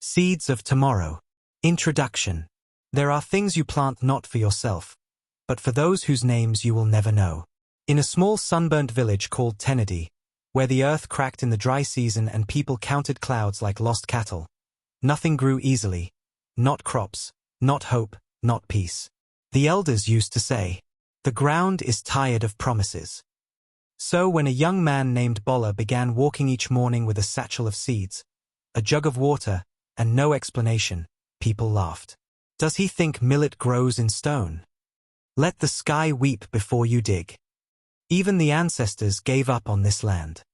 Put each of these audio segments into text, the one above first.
Seeds of Tomorrow. Introduction. There are things you plant not for yourself, but for those whose names you will never know. In a small sunburnt village called Tenadi, where the earth cracked in the dry season and people counted clouds like lost cattle, nothing grew easily. Not crops, not hope, not peace. The elders used to say, "The ground is tired of promises." So when a young man named Balla began walking each morning with a satchel of seeds, a jug of water, and no explanation, people laughed. Does he think millet grows in stone? Let the sky weep before you dig. Even the ancestors gave up on this land.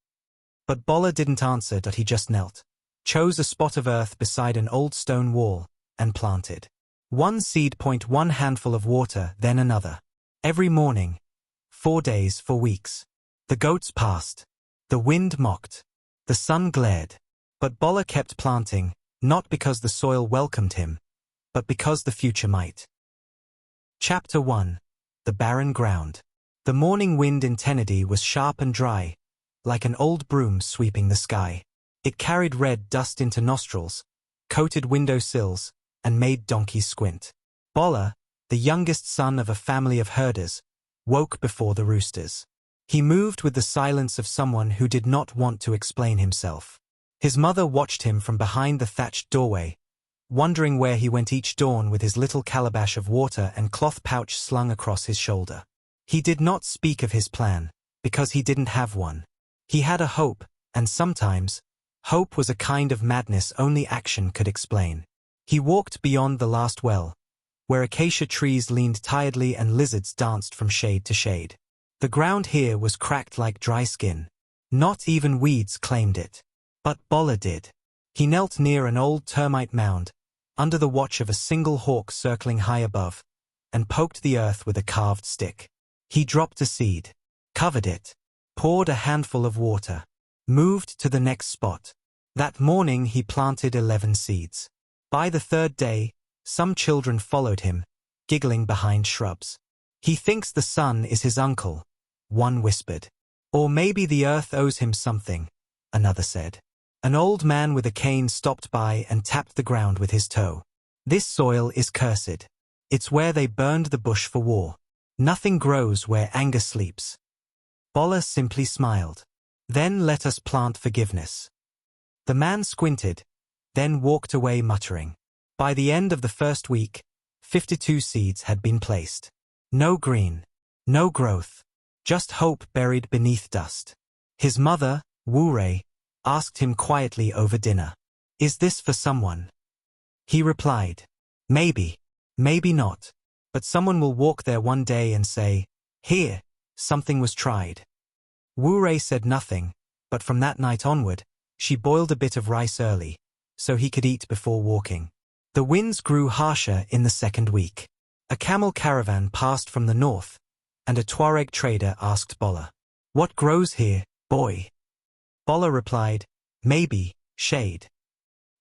But Balla didn't answer, he just knelt, chose a spot of earth beside an old stone wall, and planted. One seed, one handful of water, then another. Every morning. 4 days, for weeks. The goats passed. The wind mocked. The sun glared. But Balla kept planting, not because the soil welcomed him, but because the future might. Chapter 1. The Barren Ground. The morning wind in Tenadi was sharp and dry, like an old broom sweeping the sky. It carried red dust into nostrils, coated window sills, and made donkeys squint. Balla, the youngest son of a family of herders, woke before the roosters. He moved with the silence of someone who did not want to explain himself. His mother watched him from behind the thatched doorway, wondering where he went each dawn with his little calabash of water and cloth pouch slung across his shoulder. He did not speak of his plan, because he didn't have one. He had a hope, and sometimes, hope was a kind of madness only action could explain. He walked beyond the last well, where acacia trees leaned tiredly and lizards danced from shade to shade. The ground here was cracked like dry skin. Not even weeds claimed it. But Balla did. He knelt near an old termite mound, under the watch of a single hawk circling high above, and poked the earth with a carved stick. He dropped a seed, covered it, poured a handful of water, moved to the next spot. That morning he planted 11 seeds. By the third day, some children followed him, giggling behind shrubs. He thinks the sun is his uncle, one whispered. Or maybe the earth owes him something, another said. An old man with a cane stopped by and tapped the ground with his toe. This soil is cursed. It's where they burned the bush for war. Nothing grows where anger sleeps. Balla simply smiled. Then let us plant forgiveness. The man squinted, then walked away muttering. By the end of the first week, 52 seeds had been placed. No green, no growth, just hope buried beneath dust. His mother, Wu-Rei, asked him quietly over dinner, "Is this for someone?" He replied, "Maybe, maybe not, but someone will walk there one day and say, 'Here, something was tried.'" Wu-Rei said nothing, but from that night onward, she boiled a bit of rice early, so he could eat before walking. The winds grew harsher in the second week. A camel caravan passed from the north, and a Tuareg trader asked Balla, "What grows here, boy?" Balla replied, "Maybe, shade."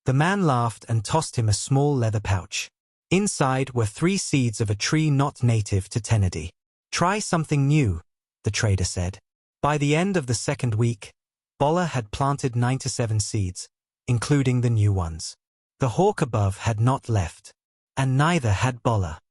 The man laughed and tossed him a small leather pouch. Inside were 3 seeds of a tree not native to Tenadi. "Try something new," the trader said. By the end of the second week, Balla had planted 97 seeds, including the new ones. The hawk above had not left, and neither had Balla.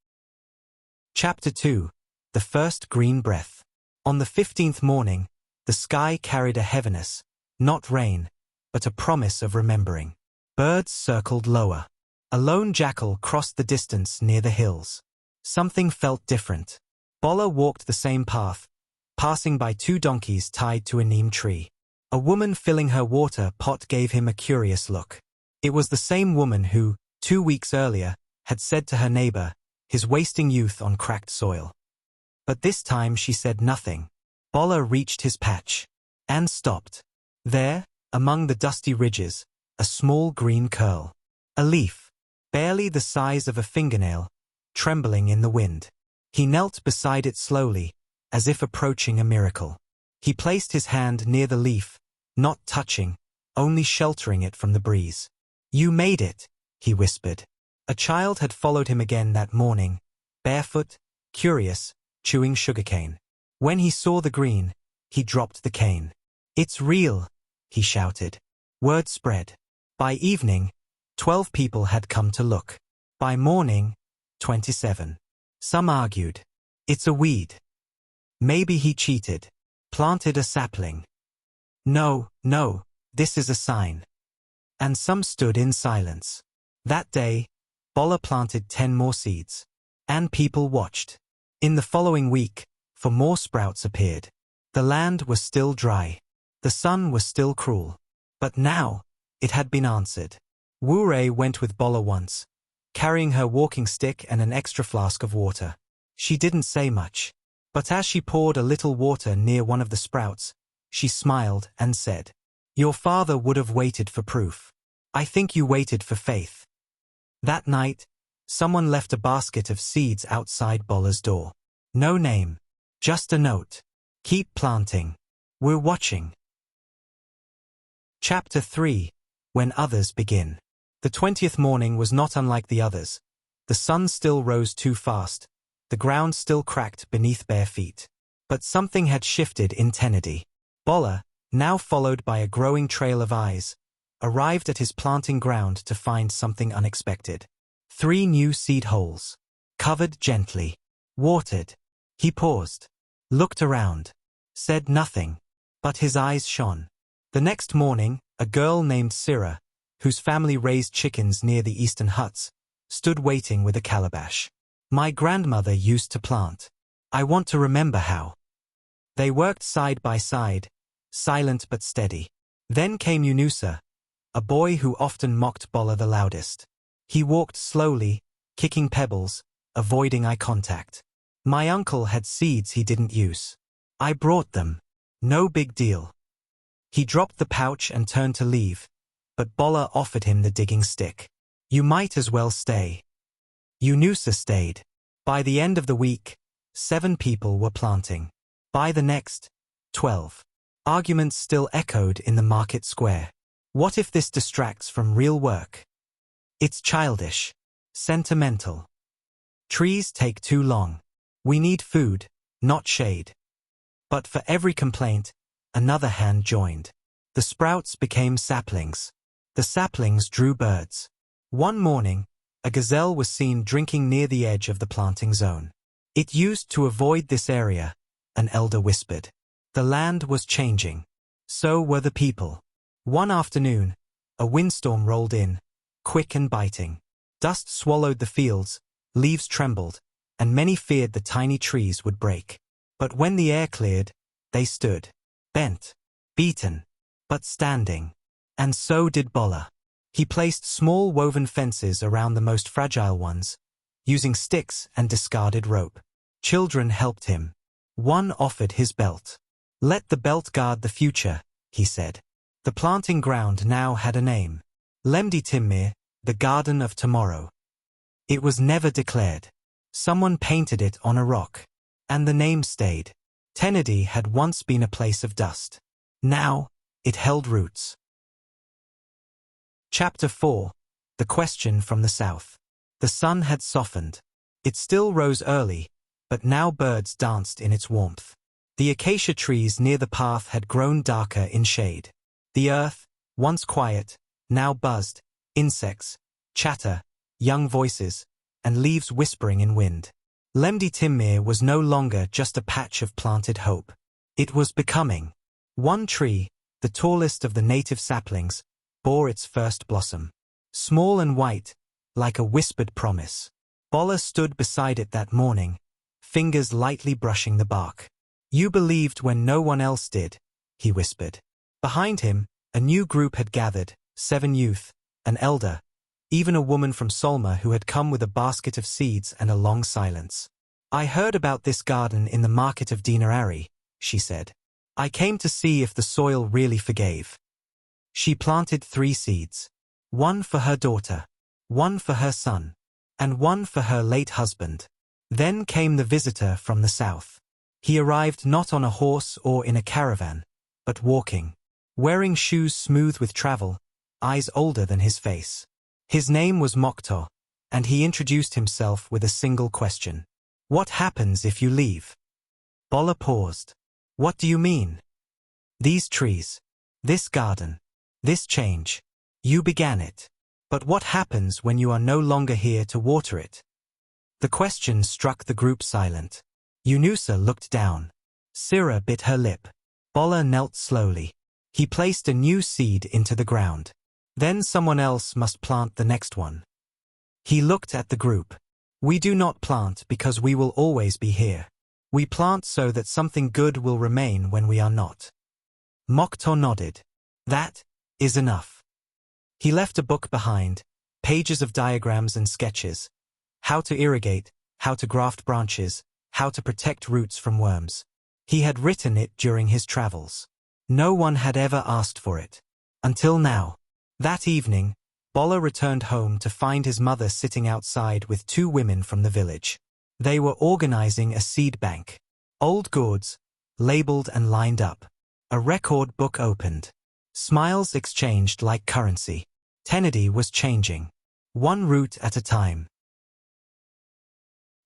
Chapter 2. The First Green Breath. On the 15th morning, the sky carried a heaviness, not rain, but a promise of remembering. Birds circled lower. A lone jackal crossed the distance near the hills. Something felt different. Balla walked the same path, passing by 2 donkeys tied to a neem tree. A woman filling her water pot gave him a curious look. It was the same woman who, 2 weeks earlier, had said to her neighbor, his wasting youth on cracked soil. But this time she said nothing. Balla reached his patch, and stopped. There, among the dusty ridges, a small green curl. A leaf, barely the size of a fingernail, trembling in the wind. He knelt beside it slowly, as if approaching a miracle. He placed his hand near the leaf, not touching, only sheltering it from the breeze. "You made it," he whispered. A child had followed him again that morning, barefoot, curious, chewing sugarcane. When he saw the green, he dropped the cane. "It's real," he shouted. Word spread. By evening, 12 people had come to look. By morning, 27. Some argued. It's a weed. Maybe he cheated. Planted a sapling. No, no, this is a sign. And some stood in silence. That day, Balla planted 10 more seeds. And people watched. In the following week, for more sprouts appeared. The land was still dry. The sun was still cruel. But now, it had been answered. Wu-Rei went with Balla once, carrying her walking stick and an extra flask of water. She didn't say much. But as she poured a little water near one of the sprouts, she smiled and said, "Your father would have waited for proof. I think you waited for faith." That night, someone left a basket of seeds outside Balla's door. No name. Just a note. Keep planting. We're watching. Chapter 3. When Others Begin. The 20th morning was not unlike the others. The sun still rose too fast. The ground still cracked beneath bare feet. But something had shifted in Tenadi. Balla, now followed by a growing trail of eyes, arrived at his planting ground to find something unexpected. 3 new seed holes. Covered gently. Watered. He paused. Looked around. Said nothing. But his eyes shone. The next morning, a girl named Sira, whose family raised chickens near the eastern huts, stood waiting with a calabash. "My grandmother used to plant. I want to remember how." They worked side by side, silent but steady. Then came Yunusa, a boy who often mocked Balla the loudest. He walked slowly, kicking pebbles, avoiding eye contact. "My uncle had seeds he didn't use. I brought them. No big deal." He dropped the pouch and turned to leave, but Balla offered him the digging stick. "You might as well stay." Yunusa stayed. By the end of the week, 7 people were planting. By the next, 12. Arguments still echoed in the market square. What if this distracts from real work? It's childish. Sentimental. Trees take too long. We need food, not shade. But for every complaint, another hand joined. The sprouts became saplings. The saplings drew birds. One morning, a gazelle was seen drinking near the edge of the planting zone. "It used to avoid this area," an elder whispered. The land was changing. So were the people. One afternoon, a windstorm rolled in, quick and biting. Dust swallowed the fields, leaves trembled, and many feared the tiny trees would break. But when the air cleared, they stood. Bent. Beaten. But standing. And so did Balla. He placed small woven fences around the most fragile ones, using sticks and discarded rope. Children helped him. One offered his belt. "Let the belt guard the future," he said. The planting ground now had a name. Lemdi Timmir, the Garden of Tomorrow. It was never declared. Someone painted it on a rock. And the name stayed. Tenadi had once been a place of dust. Now, it held roots. Chapter 4. The Question from the South. The sun had softened. It still rose early, but now birds danced in its warmth. The acacia trees near the path had grown darker in shade. The earth, once quiet, now buzzed, insects, chatter, young voices, and leaves whispering in wind. Lemdi Timmir was no longer just a patch of planted hope. It was becoming. One tree, the tallest of the native saplings, bore its first blossom. Small and white, like a whispered promise. Balla stood beside it that morning, fingers lightly brushing the bark. "You believed when no one else did," he whispered. Behind him, a new group had gathered, 7 youth, an elder, even a woman from Solma who had come with a basket of seeds and a long silence. "I heard about this garden in the market of Dinarari," she said. "I came to see if the soil really forgave." She planted 3 seeds. One for her daughter, one for her son, and one for her late husband. Then came the visitor from the south. He arrived not on a horse or in a caravan, but walking, wearing shoes smooth with travel, eyes older than his face. His name was Mokto, and he introduced himself with a single question. "What happens if you leave?" Balla paused. "What do you mean?" "These trees. This garden. This change. You began it. But what happens when you are no longer here to water it? The question struck the group silent. Yunusa looked down. Sira bit her lip. Balla knelt slowly. He placed a new seed into the ground. Then someone else must plant the next one. He looked at the group. We do not plant because we will always be here. We plant so that something good will remain when we are not. Mokhtar nodded. That is enough. He left a book behind, pages of diagrams and sketches. How to irrigate, how to graft branches, how to protect roots from worms. He had written it during his travels. No one had ever asked for it. Until now. That evening, Balla returned home to find his mother sitting outside with two women from the village. They were organizing a seed bank. Old gourds, labeled and lined up. A record book opened. Smiles exchanged like currency. Tenadi was changing. One root at a time.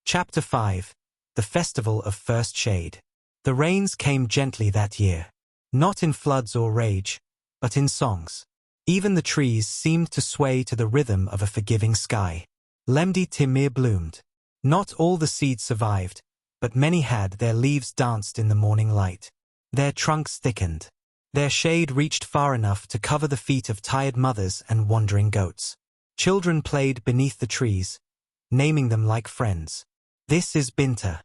Chapter 5. The Festival of First Shade. The rains came gently that year. Not in floods or rage, but in songs. Even the trees seemed to sway to the rhythm of a forgiving sky. Lemdi Timir bloomed. Not all the seeds survived, but many had. Their leaves danced in the morning light. Their trunks thickened. Their shade reached far enough to cover the feet of tired mothers and wandering goats. Children played beneath the trees, naming them like friends. This is Binta.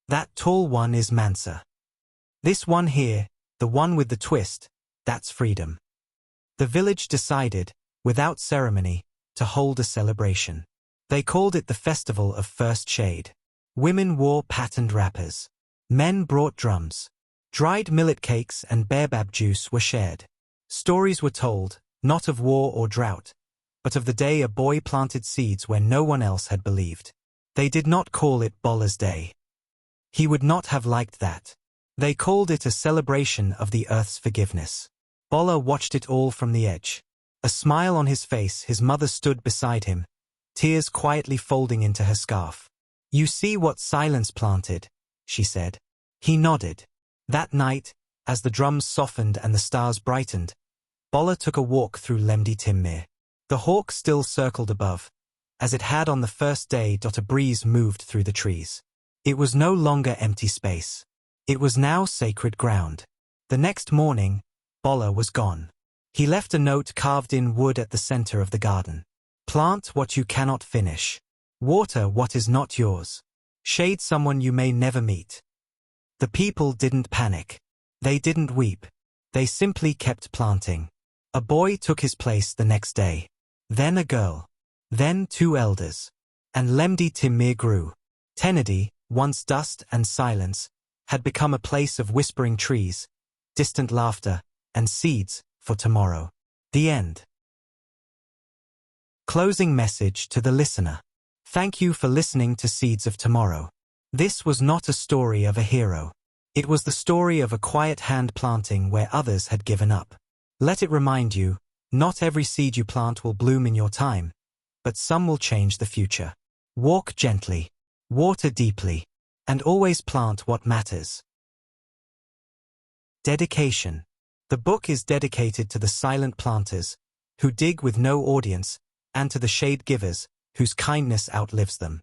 That tall one is Mansa. This one here, the one with the twist, that's Freedom. The village decided, without ceremony, to hold a celebration. They called it the Festival of First Shade. Women wore patterned wrappers. Men brought drums. Dried millet cakes and baobab juice were shared. Stories were told, not of war or drought, but of the day a boy planted seeds where no one else had believed. They did not call it Balla's Day. He would not have liked that. They called it a celebration of the earth's forgiveness. Balla watched it all from the edge. A smile on his face, his mother stood beside him, tears quietly folding into her scarf. You see what silence planted, she said. He nodded. That night, as the drums softened and the stars brightened, Balla took a walk through Lemdi Timir. The hawk still circled above, as it had on the first day. A breeze moved through the trees. It was no longer empty space. It was now sacred ground. The next morning, Balla was gone. He left a note carved in wood at the center of the garden. Plant what you cannot finish. Water what is not yours. Shade someone you may never meet. The people didn't panic. They didn't weep. They simply kept planting. A boy took his place the next day. Then a girl. Then two elders. And Lemdi Timir grew. Tenadi, once dust and silence, had become a place of whispering trees, distant laughter, and seeds for tomorrow. The end. Closing message to the listener. Thank you for listening to Seeds of Tomorrow. This was not a story of a hero. It was the story of a quiet hand planting where others had given up. Let it remind you, not every seed you plant will bloom in your time, but some will change the future. Walk gently, water deeply, and always plant what matters. Dedication. The book is dedicated to the silent planters, who dig with no audience, and to the shade givers, whose kindness outlives them.